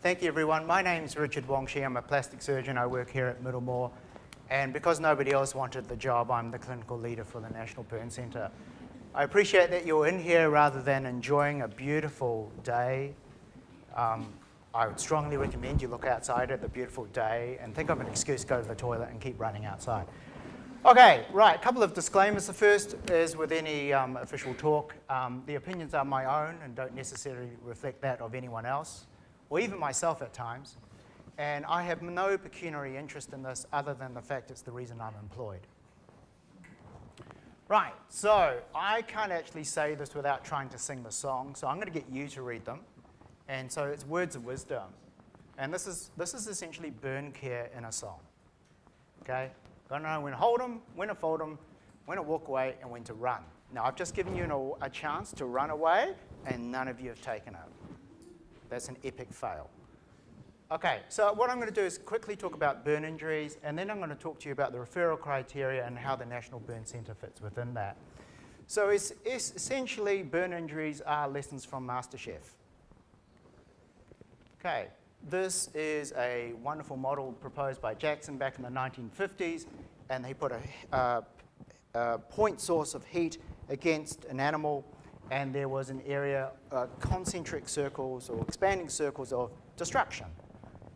Thank you, everyone. My name is Richard Wong-She. I'm a plastic surgeon. I work here at Middlemore. And because nobody else wanted the job, I'm the clinical leader for the National Burn Centre. I appreciate that you're in here rather than enjoying a beautiful day. I would strongly recommend you look outside at the beautiful day and think of an excuse to go to the toilet and keep running outside. Okay, right, a couple of disclaimers. The first is with any official talk, the opinions are my own and don't necessarily reflect that of anyone else, or even myself at times. And I have no pecuniary interest in this other than the fact it's the reason I'm employed. Right, so I can't actually say this without trying to sing the song, so I'm going to get you to read them. And so it's words of wisdom. And this is essentially burn care in a song. Okay? Got to know when to hold them, when to fold them, when to walk away, and when to run. Now, I've just given you a chance to run away, and none of you have taken it. That's an epic fail. Okay, so what I'm going to do is quickly talk about burn injuries, and then I'm going to talk to you about the referral criteria and how the National Burn Centre fits within that. So essentially, burn injuries are lessons from MasterChef. Okay, this is a wonderful model proposed by Jackson back in the 1950s, and he put a point source of heat against an animal, and there was an area, concentric circles or expanding circles of destruction.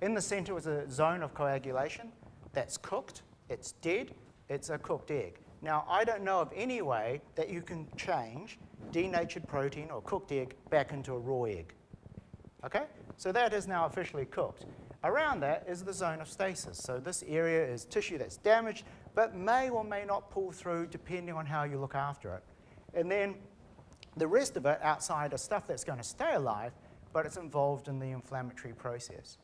In the center was a zone of coagulation that's cooked, it's dead, it's a cooked egg. Now, I don't know of any way that you can change denatured protein or cooked egg back into a raw egg. Okay? So that is now officially cooked. Around that is the zone of stasis. So this area is tissue that's damaged, but may or may not pull through depending on how you look after it. And then the rest of it outside is stuff that's going to stay alive, but it's involved in the inflammatory process.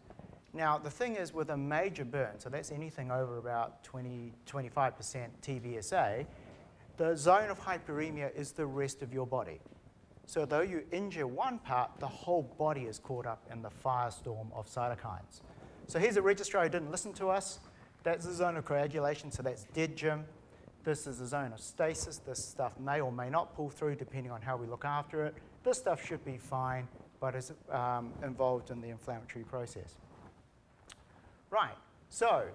Now, the thing is with a major burn, so that's anything over about 20-25% TVSA, the zone of hyperemia is the rest of your body. So though you injure one part, the whole body is caught up in the firestorm of cytokines. So here's a registrar who didn't listen to us. That's the zone of coagulation, so that's dead Jim. This is the zone of stasis. This stuff may or may not pull through depending on how we look after it. This stuff should be fine, but is involved in the inflammatory process. Right, so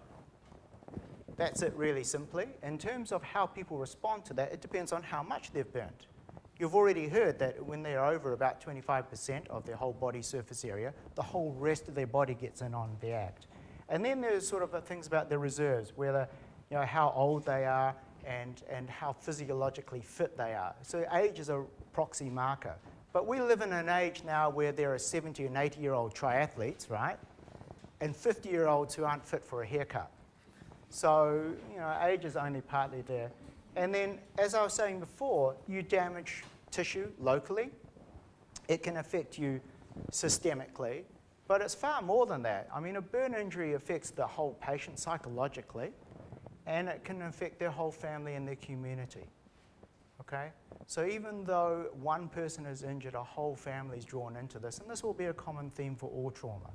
that's it really simply. In terms of how people respond to that, it depends on how much they've burnt. You've already heard that when they're over about 25% of their whole body surface area, the whole rest of their body gets in on the act. And then there's sort of things about the reserves, whether, how old they are and how physiologically fit they are. So age is a proxy marker. But we live in an age now where there are 70 and 80-year-old triathletes, right? And 50-year-olds who aren't fit for a haircut. So, age is only partly there. And then, as I was saying before, you damage tissue locally. It can affect you systemically, but it's far more than that. I mean, a burn injury affects the whole patient psychologically, and it can affect their whole family and their community. Okay? So even though one person is injured, a whole family is drawn into this, and this will be a common theme for all trauma.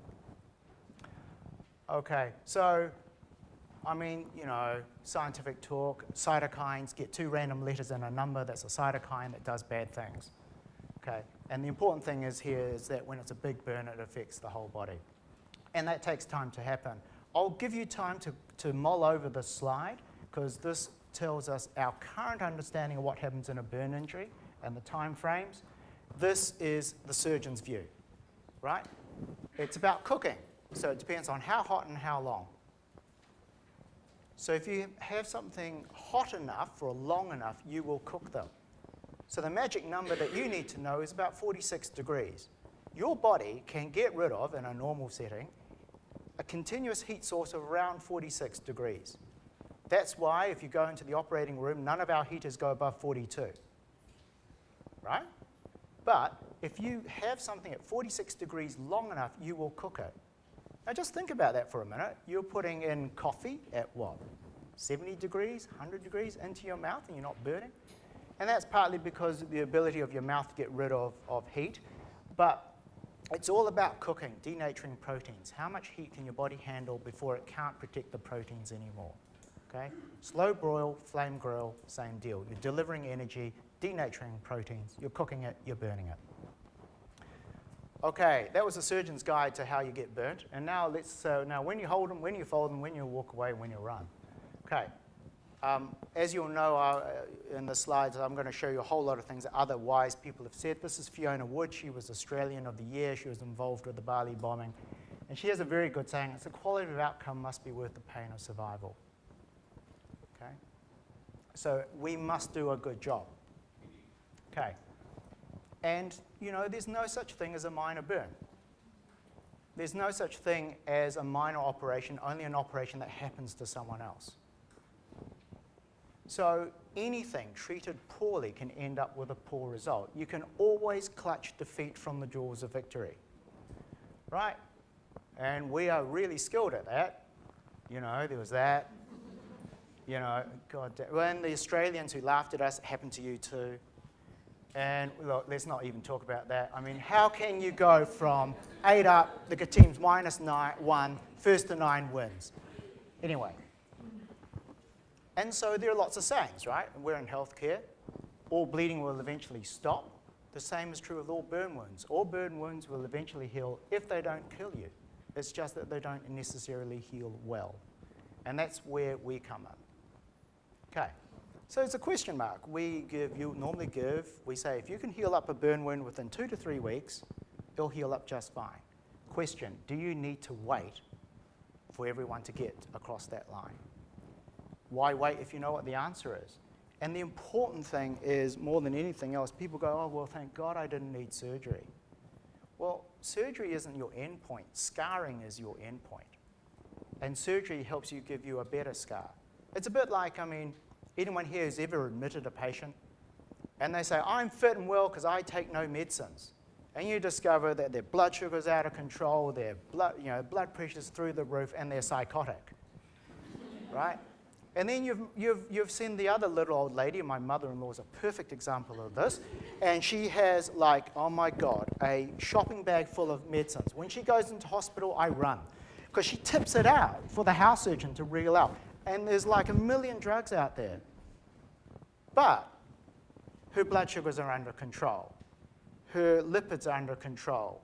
Okay, so scientific talk, cytokines, get two random letters and a number, that's a cytokine that does bad things. Okay, and the important thing is that when it's a big burn, it affects the whole body. And that takes time to happen. I'll give you time to mull over this slide, because this tells us our current understanding of what happens in a burn injury and the time frames. This is the surgeon's view, right? It's about cooking, so it depends on how hot and how long. So if you have something hot enough for long enough, you will cook them. So the magic number that you need to know is about 46 degrees. Your body can get rid of, in a normal setting, a continuous heat source of around 46 degrees. That's why if you go into the operating room, none of our heaters go above 42, right? But if you have something at 46 degrees long enough, you will cook it. Now just think about that for a minute. You're putting in coffee at what? 70 degrees, 100 degrees into your mouth and you're not burning? And that's partly because of the ability of your mouth to get rid of heat. But it's all about cooking, denaturing proteins. How much heat can your body handle before it can't protect the proteins anymore? Okay? Slow broil, flame grill, same deal. You're delivering energy, denaturing proteins, you're cooking it, you're burning it. Okay, that was a surgeon's guide to how you get burnt. And now now when you hold them, when you fold them, when you walk away, when you run. Okay. As you'll know in the slides, I'm going to show you a whole lot of things that other wise people have said. This is Fiona Wood. She was Australian of the Year. She was involved with the Bali bombing. And she has a very good saying. It's the quality of outcome must be worth the pain of survival. Okay? So we must do a good job. Okay. And, you know, there's no such thing as a minor burn. There's no such thing as a minor operation, only an operation that happens to someone else. So anything treated poorly can end up with a poor result. You can always clutch defeat from the jaws of victory, right? And we are really skilled at that. You know, there was that. You know, God damn. When the Australians who laughed at us, it happened to you too. And look, let's not even talk about that. I mean, how can you go from 8 up, the team's -1, first to 9 wins? Anyway. And so there are lots of sayings, right? We're in healthcare. All bleeding will eventually stop. The same is true with all burn wounds. All burn wounds will eventually heal if they don't kill you. It's just that they don't necessarily heal well. And that's where we come in. Okay. So it's a question mark. We say, if you can heal up a burn wound within 2 to 3 weeks, it'll heal up just fine. Question, do you need to wait for everyone to get across that line? Why wait if you know what the answer is? And the important thing is, more than anything else, people go, oh, well, thank God I didn't need surgery. Well, surgery isn't your end point. Scarring is your end point. And surgery helps you give you a better scar. It's a bit like, I mean, anyone here who's ever admitted a patient, and they say, I'm fit and well because I take no medicines. And you discover that their blood sugar's out of control, their blood pressure's through the roof, and they're psychotic, right? And then you've seen the other little old lady, and my mother-in-law is a perfect example of this, and she has, like, oh my God, a shopping bag full of medicines. When she goes into hospital, I run, because she tips it out for the house surgeon to reel out. And there's like 1 million drugs out there. But her blood sugars are under control. Her lipids are under control.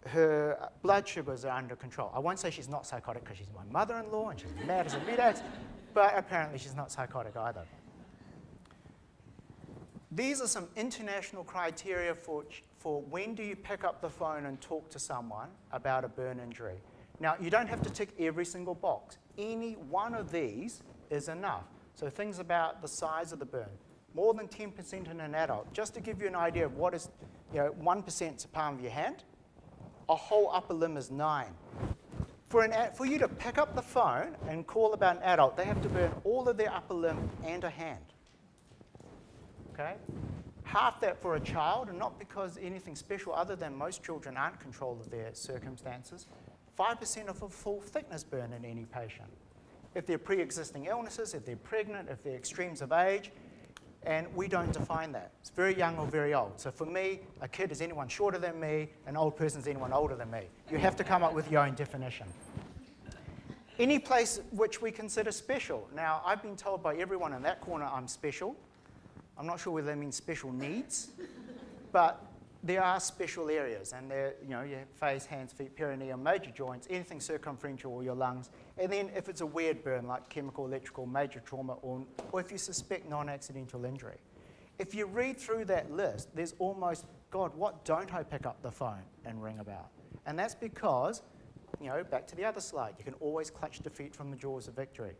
Her blood sugars are under control. I won't say she's not psychotic because she's my mother-in-law and she's mad as a meat, but apparently she's not psychotic either. These are some international criteria for when do you pick up the phone and talk to someone about a burn injury. Now, you don't have to tick every single box. Any one of these is enough. So things about the size of the burn. More than 10% in an adult. Just to give you an idea of what is, 1% is the palm of your hand. A whole upper limb is 9. For you to pick up the phone and call about an adult, they have to burn all of their upper limb and a hand. Okay? Half that for a child, and not because anything special other than most children aren't in control of their circumstances. 5% of a full thickness burn in any patient. If they're pre-existing illnesses, if they're pregnant, if they're extremes of age, and we don't define that. It's very young or very old. So for me, a kid is anyone shorter than me, an old person is anyone older than me. You have to come up with your own definition. Any place which we consider special. Now, I've been told by everyone in that corner I'm special. I'm not sure whether they mean special needs, but there are special areas, and they're, your face, hands, feet, perineum, major joints, anything circumferential or your lungs. And then if it's a weird burn, like chemical, electrical, major trauma, or if you suspect non-accidental injury. If you read through that list, there's almost, God, what don't I pick up the phone and ring about? And that's because, back to the other slide, you can always clutch defeat from the jaws of victory.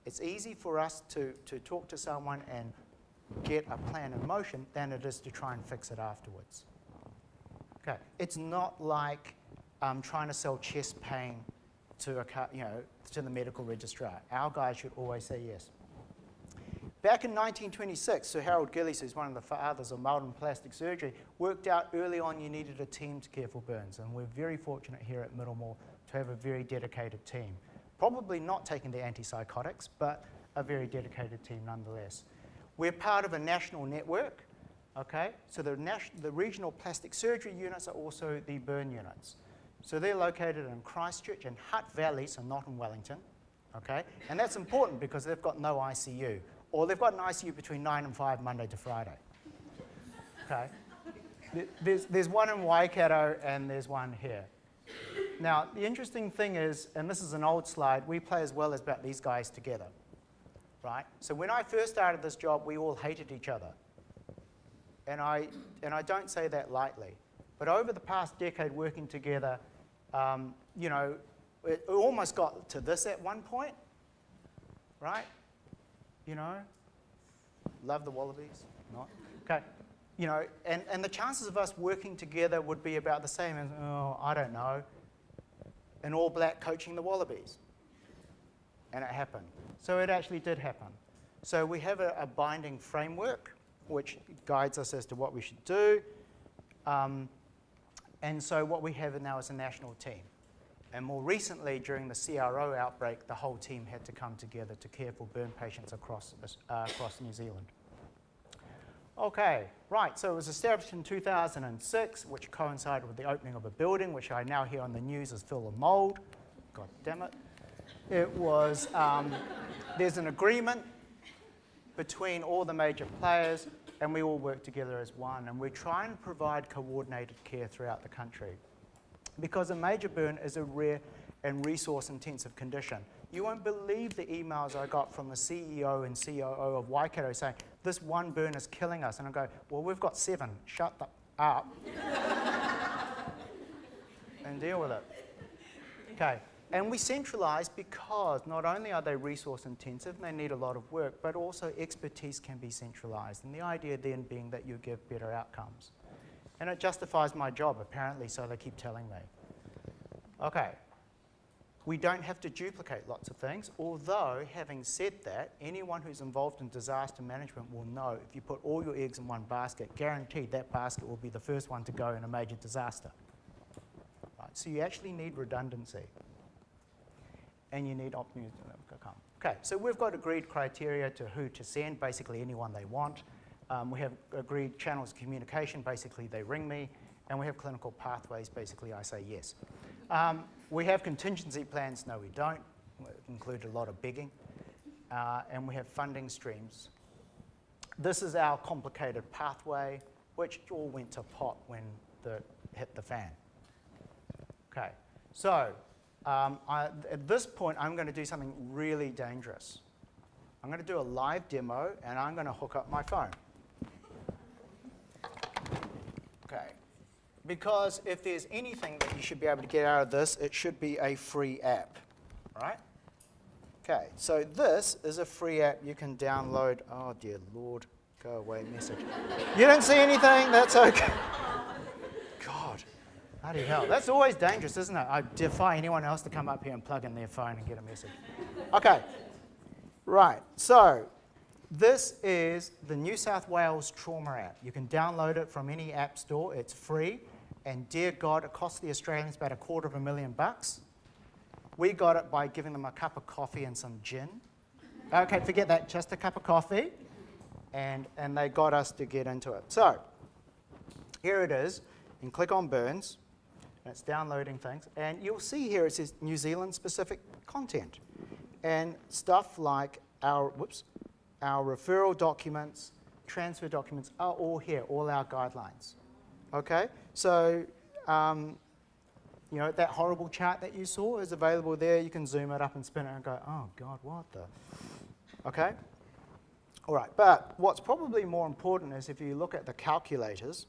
It's easy for us to talk to someone and get a plan in motion than it is to try and fix it afterwards. Okay, it's not like trying to sell chest pain to to the medical registrar. Our guys should always say yes. Back in 1926, Sir Harold Gillies, who's one of the fathers of modern plastic surgery, worked out early on you needed a team to care for burns, and we're very fortunate here at Middlemore to have a very dedicated team. Probably not taking the antipsychotics, but a very dedicated team nonetheless. We're part of a national network. Okay, so the regional plastic surgery units are also the burn units. So they're located in Christchurch and Hutt Valley, so not in Wellington. Okay, and that's important because they've got no ICU, or they've got an ICU between 9 and 5 Monday to Friday. Okay, There's one in Waikato and there's one here. Now, the interesting thing is, and this is an old slide, we play as well as about these guys together, right? So when I first started this job, we all hated each other. And I don't say that lightly. But over the past decade working together, you know, it almost got to this at one point, right? You know, love the Wallabies, not? Okay. You know, and the chances of us working together would be about the same as, oh, I don't know, an all-black coaching the Wallabies. And it happened. So it actually did happen. So we have a binding framework which guides us as to what we should do. And so what we have now is a national team. And more recently, during the CRO outbreak, the whole team had to come together to care for burn patients across New Zealand. Okay, right, so it was established in 2006, which coincided with the opening of a building, which I now hear on the news is full of mold. God damn it. It was, there's an agreement between all the major players, and we all work together as one, and we try and provide coordinated care throughout the country. Because a major burn is a rare and resource-intensive condition. You won't believe the emails I got from the CEO and COO of Waikato saying, this one burn is killing us. And I go, well, we've got 7. Shut up. And deal with it. Okay. And we centralise because not only are they resource intensive and they need a lot of work, but also expertise can be centralised. And the idea then being that you give better outcomes. And it justifies my job, apparently, so they keep telling me. Okay. We don't have to duplicate lots of things, although, having said that, anyone who's involved in disaster management will know if you put all your eggs in one basket, guaranteed that basket will be the first one to go in a major disaster. Right, so you actually need redundancy. And you need optimism to come. Okay, so we've got agreed criteria to who to send, basically anyone they want. We have agreed channels of communication, basically they ring me. And we have clinical pathways, basically I say yes. We have contingency plans, no we don't. We include a lot of begging. And we have funding streams. This is our complicated pathway, which all went to pot when it hit the fan. Okay, so at this point I'm going to do something really dangerous. I'm going to do a live demo and I'm going to hook up my phone. Okay. Because if there's anything that you should be able to get out of this, it should be a free app, right? Okay, so this is a free app you can download. Oh, dear Lord, go away message. You didn't see anything? That's okay. God, bloody hell. That's always dangerous, isn't it? I defy anyone else to come up here and plug in their phone and get a message. Okay, right, so this is the New South Wales Trauma app. You can download it from any app store. It's free. And dear God, it cost the Australians about $250,000. We got it by giving them a cup of coffee and some gin. Okay, forget that, just a cup of coffee. And they got us to get into it. So, here it is. You can click on burns. And it's downloading things. And you'll see here it says New Zealand specific content. And stuff like our referral documents, transfer documents are all here, all our guidelines. Okay, so you know, that horrible chart that you saw is available there. You can zoom it up and spin it and go, oh God, what the? Okay, all right, but what's probably more important is if you look at the calculators,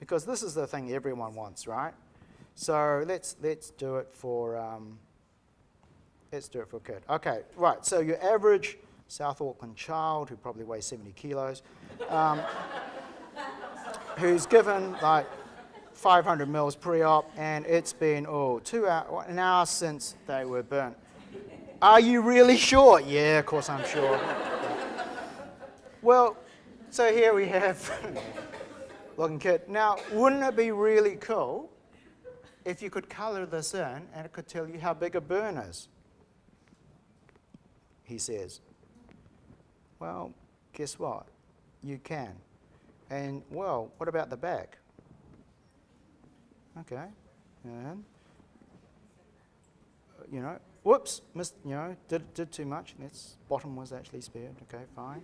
because this is the thing everyone wants, right? So let's do it for Kurt. Okay, right, so your average South Auckland child, who probably weighs 70 kilos, who's given like 500 mils pre-op, and it's been, an hour since they were burnt. Are you really sure? Yeah, of course I'm sure. Well, so here we have looking kid. Now, wouldn't it be really cool if you could colour this in and it could tell you how big a burn is? He says. Well, guess what? You can. And, well, what about the back? Okay. And, you know, whoops, missed, you know, did too much. That's bottom was actually spared. Okay, fine.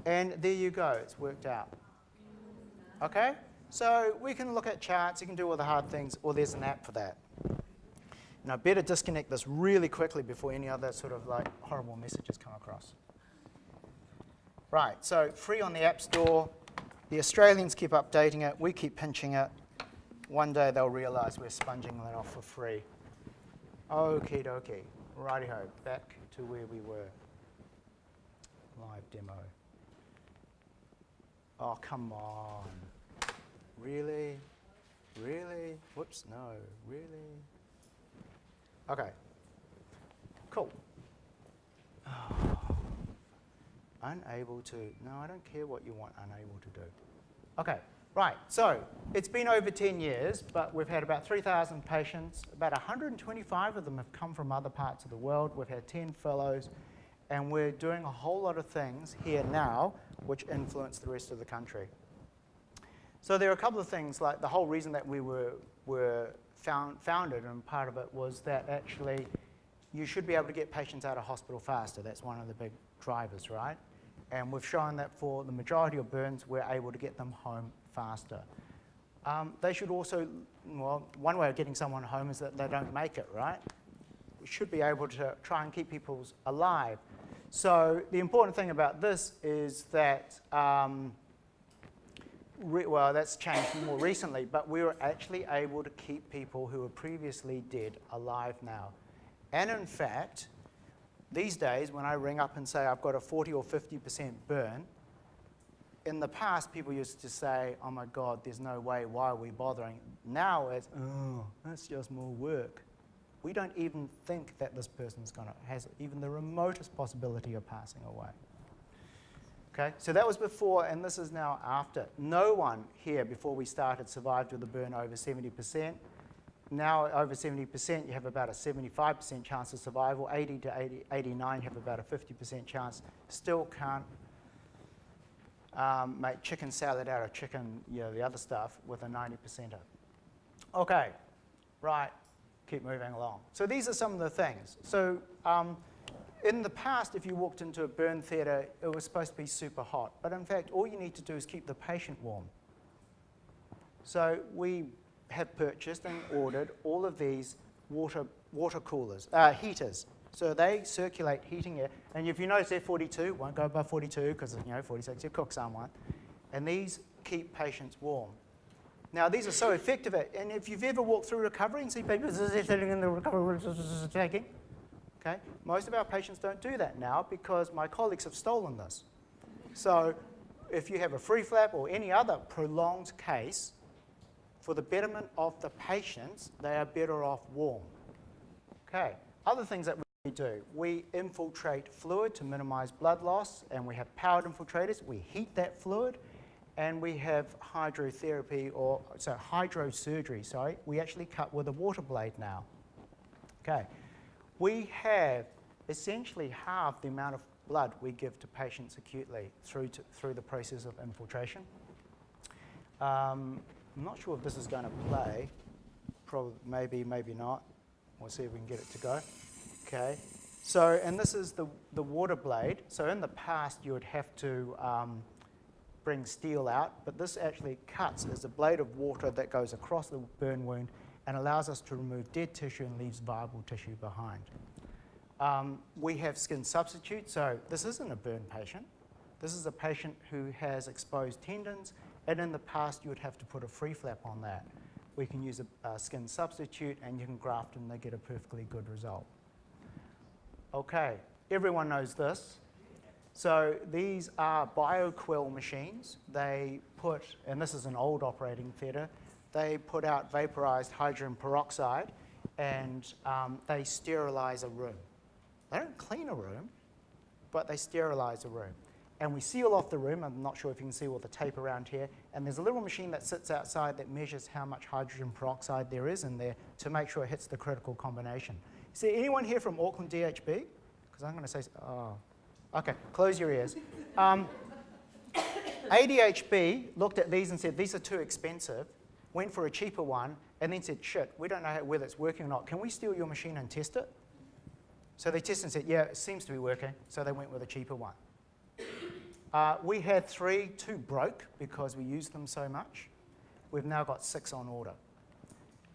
And there you go. It's worked out. Okay? So we can look at charts, you can do all the hard things, or there's an app for that. And I better disconnect this really quickly before any other sort of like horrible messages come across. Right, so free on the App Store. The Australians keep updating it, we keep pinching it. One day they'll realize we're sponging that off for free. Okie dokie, righty-ho, back to where we were. Live demo. Oh, come on. Really? Really? Whoops, no, really? Okay, cool. Oh. Unable to, no, I don't care what you want unable to do. Okay, right, so it's been over 10 years, but we've had about 3,000 patients. About 125 of them have come from other parts of the world. We've had 10 fellows, and we're doing a whole lot of things here now which influence the rest of the country. So there are a couple of things, like the whole reason that we were founded, and part of it was that actually you should be able to get patients out of hospital faster. That's one of the big drivers, right? And we've shown that for the majority of burns, we're able to get them home faster. They should also, well, one way of getting someone home is that they don't make it, right? We should be able to try and keep people alive. So the important thing about this is that, well, that's changed more recently, but we were actually able to keep people who were previously dead alive now. And in fact, these days, when I ring up and say I've got a 40 or 50% burn, in the past, people used to say, oh my God, there's no way, why are we bothering? Now it's, oh, that's just more work. We don't even think that this person's has even the remotest possibility of passing away. Okay, so that was before, and this is now after. No one here, before we started, survived with a burn over 70%. Now, over 70%, you have about a 75% chance of survival. 80 to 89 have about a 50% chance. Still can't make chicken salad out of chicken, you know, the other stuff, with a 90%er. Okay, right, keep moving along. So these are some of the things. So in the past, if you walked into a burn theatre, it was supposed to be super hot. But in fact, all you need to do is keep the patient warm. So we have purchased and ordered all of these water coolers, heaters. So they circulate heating air. And if you notice, they're 42, won't go above 42 because, you know, 46, you cook someone. And these keep patients warm. Now, these are so effective. And if you've ever walked through recovery and see people sitting in the recovery room taking, okay, most of our patients don't do that now because my colleagues have stolen this. So if you have a free flap or any other prolonged case, for the betterment of the patients, they are better off warm. Okay, other things that we do. We infiltrate fluid to minimize blood loss, and we have powered infiltrators. We heat that fluid, and we have hydrosurgery, sorry. We actually cut with a water blade now. Okay, we have essentially half the amount of blood we give to patients acutely through the process of infiltration. I'm not sure if this is going to play. Probably, maybe not. We'll see if we can get it to go. Okay. So, and this is the water blade. So in the past, you would have to bring steel out, but this actually cuts as a blade of water that goes across the burn wound and allows us to remove dead tissue and leaves viable tissue behind. We have skin substitute. So this isn't a burn patient. This is a patient who has exposed tendons, and in the past, you would have to put a free flap on that. We can use a skin substitute, and you can graft and they get a perfectly good result. Okay, everyone knows this. So these are BioQuil machines. They put, and this is an old operating theatre, they put out vaporized hydrogen peroxide, and they sterilize a room. They don't clean a room, but they sterilize a room. And we seal off the room. I'm not sure if you can see all the tape around here. And there's a little machine that sits outside that measures how much hydrogen peroxide there is in there to make sure it hits the critical combination. Is there anyone here from Auckland DHB? Because I'm going to say, oh, okay, close your ears. ADHB looked at these and said, these are too expensive, went for a cheaper one, and then said, shit, we don't know whether it's working or not. Can we steal your machine and test it? So they tested and said, yeah, it seems to be working. So they went with a cheaper one. We had 2 broke because we used them so much. We've now got 6 on order.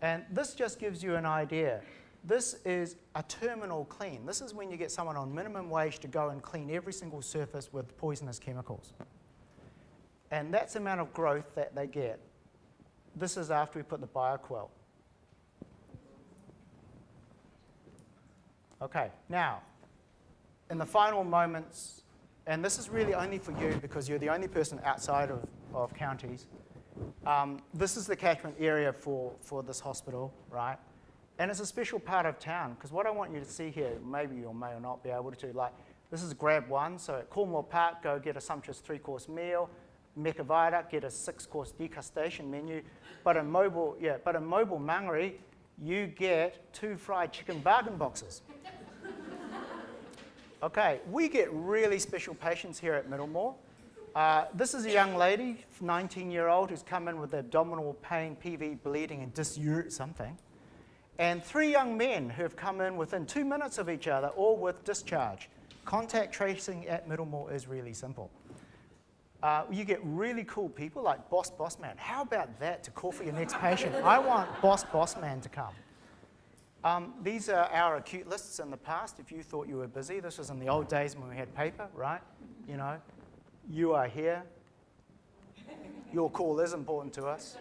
And this just gives you an idea. This is a terminal clean. This is when you get someone on minimum wage to go and clean every single surface with poisonous chemicals. And that's the amount of growth that they get. This is after we put the bioquell. Okay, now, in the final moments, and this is really only for you because you're the only person outside of counties, this is the catchment area for this hospital, right? And it's a special part of town, because what I want you to see here, maybe you may or not be able to, like, this is grab one, so at Cornwall Park, go get a sumptuous 3-course meal, Mecca Viaduct, get a 6-course degustation menu, but in mobile Mangere, you get 2 fried chicken bargain boxes. Okay, we get really special patients here at Middlemore. This is a young lady, 19-year-old, who's come in with abdominal pain, PV bleeding, and something. And 3 young men who have come in within 2 minutes of each other, all with discharge. Contact tracing at Middlemore is really simple. You get really cool people like Boss Man. How about that to call for your next patient? I want Boss Man to come. These are our acute lists in the past. If you thought you were busy, this was in the old days when we had paper, right? You know, you are here. Your call is important to us.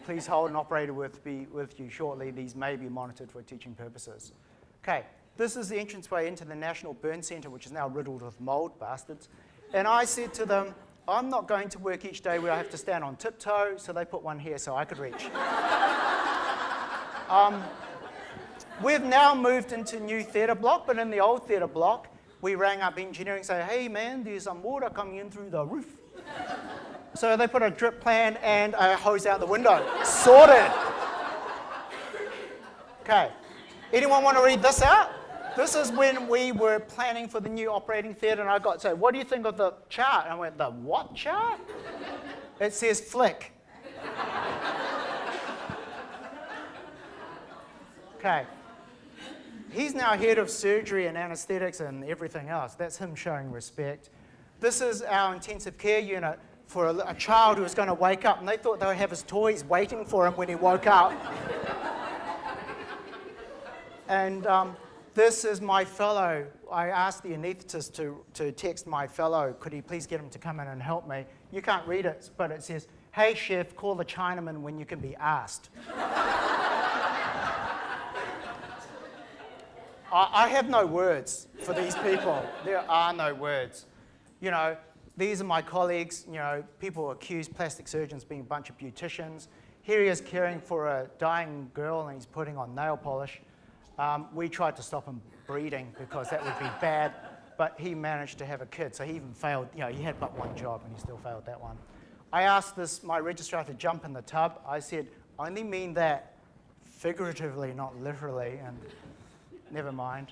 Please hold, an operator will be with you shortly. These may be monitored for teaching purposes. Okay, this is the entranceway into the National Burn Centre, which is now riddled with mold, bastards. And I said to them, I'm not going to work each day where I have to stand on tiptoe, so they put one here so I could reach. We've now moved into new theatre block, but in the old theatre block, we rang up engineering and said, hey man, there's some water coming in through the roof. So they put a drip plan and a hose out the window. Sorted. Okay. Anyone want to read this out? This is when we were planning for the new operating theatre, and I got to say, what do you think of the chart? And I went, the what chart? It says flick. Okay. He's now head of surgery and anesthetics and everything else. That's him showing respect. This is our intensive care unit for a child who was going to wake up, and they thought they would have his toys waiting for him when he woke up. And this is my fellow. I asked the anaesthetist to text my fellow, could he please get him to come in and help me? You can't read it, but it says, hey chef, call the Chinaman when you can be asked. I have no words for these people. There are no words. You know, these are my colleagues. You know, people accuse plastic surgeons being a bunch of beauticians. Here he is caring for a dying girl, and he's putting on nail polish. We tried to stop him breeding because that would be bad, but he managed to have a kid, so he even failed. You know, he had but one job, and he still failed that one. I asked my registrar to jump in the tub. I said, I only mean that figuratively, not literally, and never mind.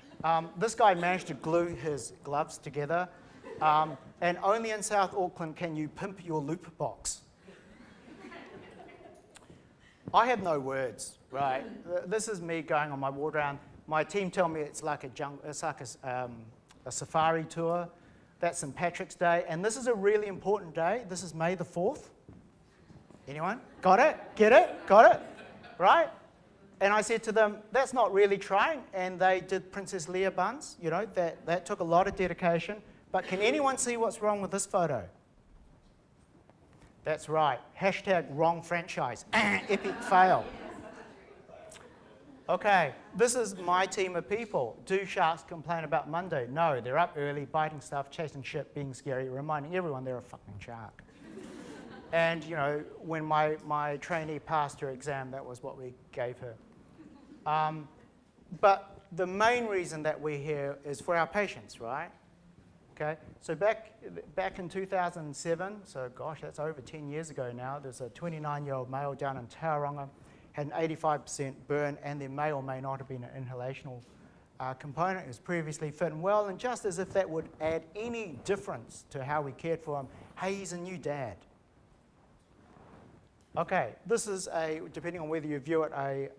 This guy managed to glue his gloves together. And only in South Auckland can you pimp your loop box. I have no words, right? This is me going on my ward round. My team tell me it's like a safari tour. That's St. Patrick's Day. And this is a really important day. This is May the 4th. Anyone? Got it? Get it? Got it? Right? And I said to them, that's not really trying. And they did Princess Leia buns. You know, that took a lot of dedication. But can anyone see what's wrong with this photo? That's right. Hashtag wrong franchise. Epic fail. Okay, this is my team of people. Do sharks complain about Monday? No, they're up early, biting stuff, chasing shit, being scary, reminding everyone they're a fucking shark. And, you know, when my trainee passed her exam, that was what we gave her. But the main reason that we're here is for our patients, right? Okay, so back in 2007, so gosh, that's over 10 years ago now, there's a 29-year-old male down in Tauranga, had an 85% burn, and there may or may not have been an inhalational component. It was previously fit and well, and just as if that would add any difference to how we cared for him, hey, he's a new dad. Okay, this is depending on whether you view it, a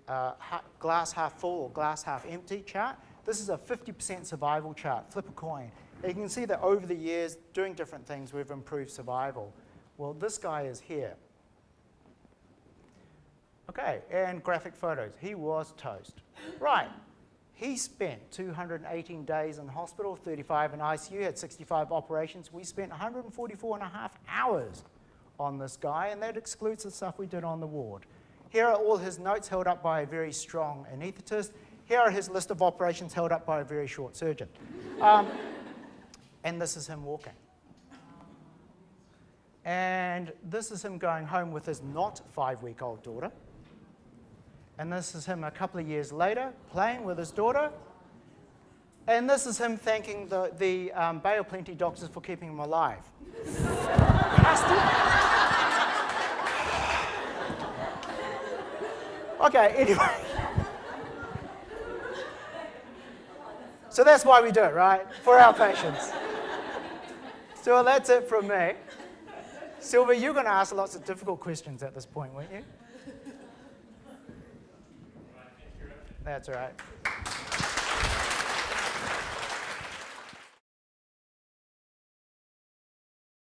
glass half full or glass half empty chart. This is a 50% survival chart, flip a coin. You can see that over the years, doing different things, we've improved survival. Well, this guy is here. Okay, and graphic photos. He was toast. Right. He spent 218 days in hospital, 35 in ICU, had 65 operations. We spent 144 and a half hours on this guy, and that excludes the stuff we did on the ward. Here are all his notes held up by a very strong anaesthetist. Here are his list of operations held up by a very short surgeon. And this is him walking. And this is him going home with his not 5-week-old daughter. And this is him a couple of years later playing with his daughter. And this is him thanking the Bay of Plenty doctors for keeping him alive. Okay, anyway. So that's why we do it, right? For our patients. So that's it from me. Sylvia, you're going to ask lots of difficult questions at this point, weren't you? That's all right.